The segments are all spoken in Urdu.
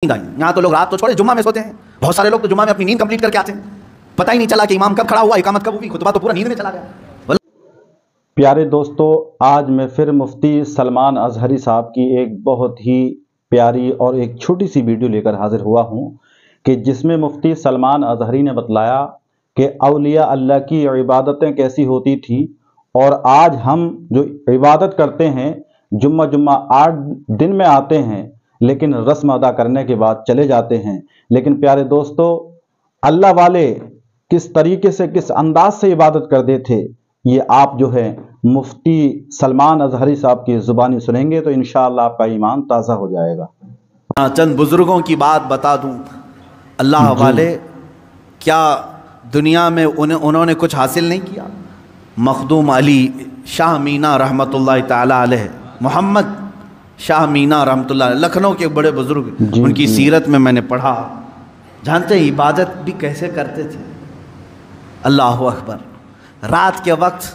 یہاں تو لوگ رات تو چھوڑے جمعہ میں سوتے ہیں، بہت سارے لوگ تو جمعہ میں اپنی نیند کمپلیٹ کر کے آتے ہیں، پتہ ہی نہیں چلا کہ امام کب کھڑا ہوا، اقامت کب ہوئی، خطبہ تو پورا نیند میں چلا گیا۔ پیارے دوستو، آج میں پھر مفتی سلمان اظہری صاحب کی ایک بہت ہی پیاری اور ایک چھوٹی سی ویڈیو لے کر حاضر ہوا ہوں کہ جس میں مفتی سلمان اظہری نے بتلایا کہ اولیاء اللہ کی عبادتیں کیسی ہوتی تھی، اور آج ہم جو عبادت کرتے ہیں جمعہ 8 دن میں آتے ہیں لیکن رسم ادا کرنے کے بعد چلے جاتے ہیں۔ لیکن پیارے دوستو، اللہ والے کس طریقے سے کس انداز سے عبادت کرتے تھے، یہ آپ جو ہے مفتی سلمان اظہری صاحب کی زبانی سنیں گے تو انشاءاللہ آپ کا ایمان تازہ ہو جائے گا۔ چند بزرگوں کی بات بتا دوں، اللہ والے کیا دنیا میں انہوں نے کچھ حاصل نہیں کیا؟ مخدوم علی شاہ مینا رحمۃ اللہ تعالی علیہ، محمد شاہ مینا رحمۃ اللہ علیہ، لکھنؤ کے بڑے بزرگ، ان کی سیرت میں نے پڑھا، جانتے ہیں عبادت بھی کیسے کرتے تھے؟ اللہ اکبر، رات کے وقت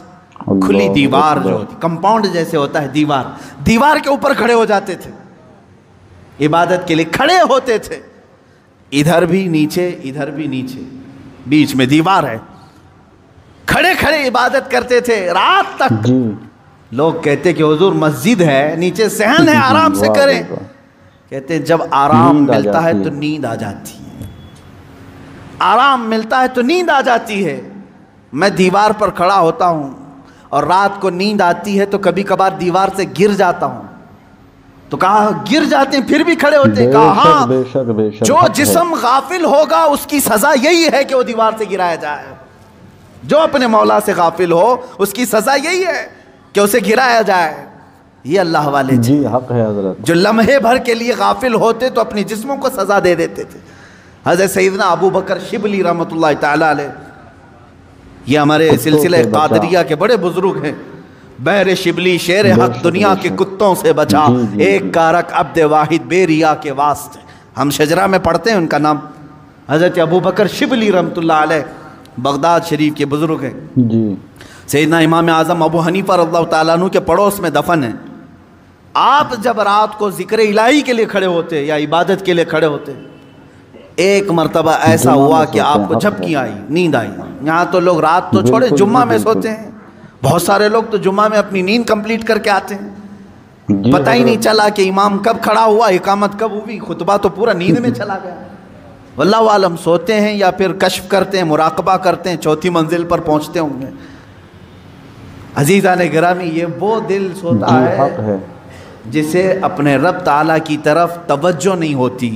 کھلی دیوار جو ہوتی، کمپاؤنڈ جیسے ہوتا ہے دیوار کے اوپر کھڑے ہو جاتے تھے، عبادت کے لیے کھڑے ہوتے تھے، ادھر بھی نیچے ادھر بھی نیچے، بیچ میں دیوار ہے، کھڑے کھڑے عبادت کرتے تھے رات تک۔ لوگ کہتے کہ حضور مسجد ہے، نیچے صحن ہے، آرام سے کریں، کہتے جب آرام ملتا ہے تو نیند آ جاتی ہے، آرام ملتا ہے تو نیند آ جاتی ہے۔ میں دیوار پر کھڑا ہوتا ہوں اور رات کو نیند آتی ہے تو کبھی کبھار دیوار سے گر جاتا ہوں، تو کہا گر جاتے ہیں پھر بھی کھڑے ہوتے ہیں؟ کہا ہاں، جو جسم غافل ہوگا اس کی سزا یہی ہے کہ وہ دیوار سے گرایا جائے، جو اپنے مولا سے غافل ہو اس کی سزا یہی ہے کہ اسے گرایا جائے۔ یہ اللہ والے جی حق ہے حضرت، جو لمحے بھر کے لیے غافل ہوتے تو اپنی جسموں کو سزا دے دیتے تھے۔ حضرت سیدنا ابو بکر شبلی رحمۃ اللہ تعالی علیہ، یہ ہمارے سلسلہ قادریہ کے بڑے بزرگ ہیں۔ بحر شبلی شیر حق دنیا کے کتوں سے بچا، ایک کارک عبد واحد بے ریا کے واسطے، ہم شجرہ میں پڑھتے ہیں ان کا نام۔ حضرت ابو بکر شبلی رحمۃ اللہ علیہ بغداد شریف کے بزرگ ہیں۔ سیدنا امام اعظم ابو حنیفہ رضی اللہ تعالیٰ عنہ کے پڑوس میں دفن ہیں۔ آپ جب رات کو ذکر الہی کے لیے کھڑے ہوتے یا عبادت کے لیے کھڑے ہوتے، ایک مرتبہ ایسا ہوا کہ آپ کو جھپکی آئی، نیند آئی۔ یہاں تو لوگ رات تو چھوڑے جمعہ میں سوتے ہیں، بہت سارے لوگ تو جمعہ میں اپنی نیند کمپلیٹ کر کے آتے ہیں، پتہ ہی نہیں چلا کہ امام کب کھڑا ہوا، اقامت کب ہوئی، خطبہ تو پورا نیند میں چلا گیا۔ واللہ عالم سوتے ہیں یا پھر کشف کرتے ہیں، مراقبہ کرتے ہیں، چوتھی منزل پر پہنچتے ہوں گے۔ عزیزان گرامی، یہ وہ دل سوتا ہے جسے اپنے رب تعالیٰ کی طرف توجہ نہیں ہوتی،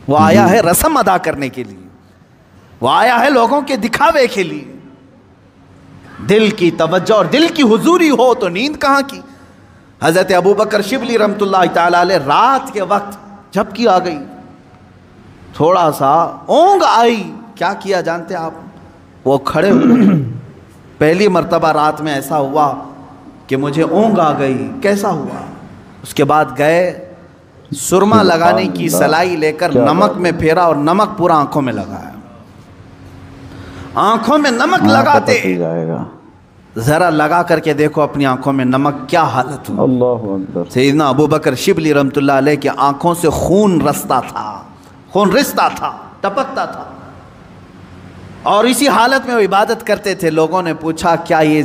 وہ آیا ہے رسم ادا کرنے کے لیے، وہ آیا ہے لوگوں کے دکھاوے کے لیے۔ دل کی توجہ اور دل کی حضوری ہو تو نیند کہاں کی؟ حضرت ابو بکر شبلی رحمۃ اللہ تعالیٰ علیہ رات کے وقت جھپکی آ گئی، تھوڑا سا اونگ آئی، کیا کیا جانتے آپ؟ وہ کھڑے ہوئے، پہلی مرتبہ رات میں ایسا ہوا کہ مجھے اونگ آ گئی، کیسا ہوا؟ اس کے بعد گئے، سرما لگانے کی سلائی لے کر نمک میں پھیرا اور نمک پورا آنکھوں میں لگایا۔ آنکھوں میں نمک لگاتے، ذرا لگا کر کے دیکھو اپنی آنکھوں میں نمک کیا حالت ہو۔ اللہ اکبر۔ سیدنا ابو بکر شبلی رحمۃ اللہ علیہ کی آنکھوں سے خون رستا تھا، خون رستا تھا، ٹپکتا تھا، اور اسی حالت میں وہ عبادت کرتے تھے۔ لوگوں نے پوچھا کیا یہ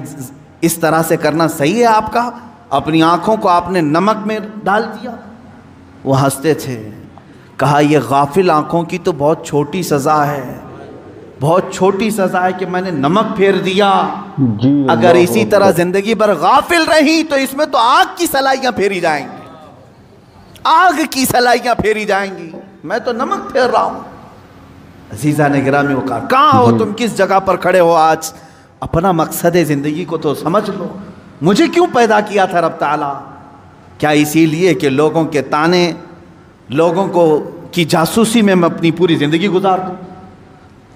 اس طرح سے کرنا صحیح ہے آپ کا؟ اپنی آنکھوں کو آپ نے نمک میں ڈال دیا؟ وہ ہنستے تھے، کہا یہ غافل آنکھوں کی تو بہت چھوٹی سزا ہے، بہت چھوٹی سزا ہے کہ میں نے نمک پھیر دیا، اگر اسی طرح زندگی بھر غافل رہی تو اس میں تو آگ کی سلائیاں پھیری جائیں گی، آگ کی سلائیاں پھیری جائیں گی، میں تو نمک پھیر رہا ہوں۔ عزیزان گرامی، وہ کہاں ہو تم، کس جگہ پر کھڑے ہو؟ آج اپنا مقصد زندگی کو تو سمجھ لو، مجھے کیوں پیدا کیا تھا رب تعالیٰ؟ کیا اسی لیے کہ لوگوں کے تانے، لوگوں کو کی جاسوسی میں اپنی پوری زندگی گزار دوں؟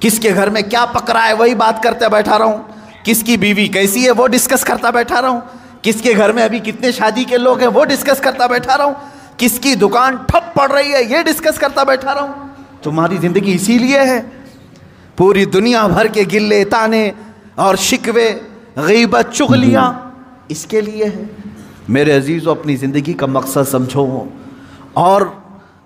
کس کے گھر میں کیا پک رہا ہے وہی بات کرتے بیٹھا رہوں، کس کی بیوی کیسی ہے وہ ڈسکس کرتا بیٹھا رہوں، کس کے گھر میں ابھی کتنے شادی کے لوگ ہیں وہ ڈسکس کرتا بیٹھا رہوں، کس کی دکان ٹھپ پڑ رہی ہے یہ ڈسکس کرتا بیٹھا رہوں؟ تمہاری زندگی اسی لیے ہے، پوری دنیا بھر کے گلے تانے اور شکوے، غیبت، چغلیاں اس کے لیے ہے۔ میرے عزیزو، اپنی زندگی کا مقصد سمجھو اور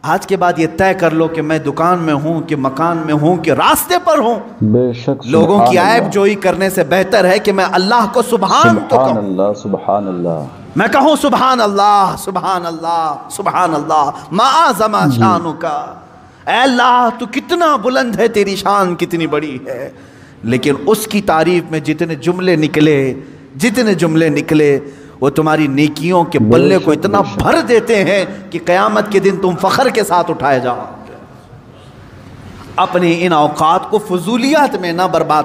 آج کے بعد یہ طے کر لو کہ میں دکان میں ہوں کہ مکان میں ہوں کہ راستے پر ہوں، بے شک لوگوں کی عیب جوئی کرنے سے بہتر ہے کہ میں اللہ کو سبحان تو سبحان کہوں، اللہ سبحان اللہ، میں کہوں سبحان اللہ سبحان اللہ سبحان اللہ ما اعظم شانک، اے اللہ تو کتنا بلند ہے، تیری شان کتنی بڑی ہے۔ لیکن اس کی تعریف میں جتنے جملے نکلے وہ تمہاری نیکیوں کے بلے کو اتنا بھر دیتے ہیں کہ قیامت کے دن تم فخر کے ساتھ اٹھائے جاؤ۔ اپنے ان اوقات کو فضولیات میں نہ برباد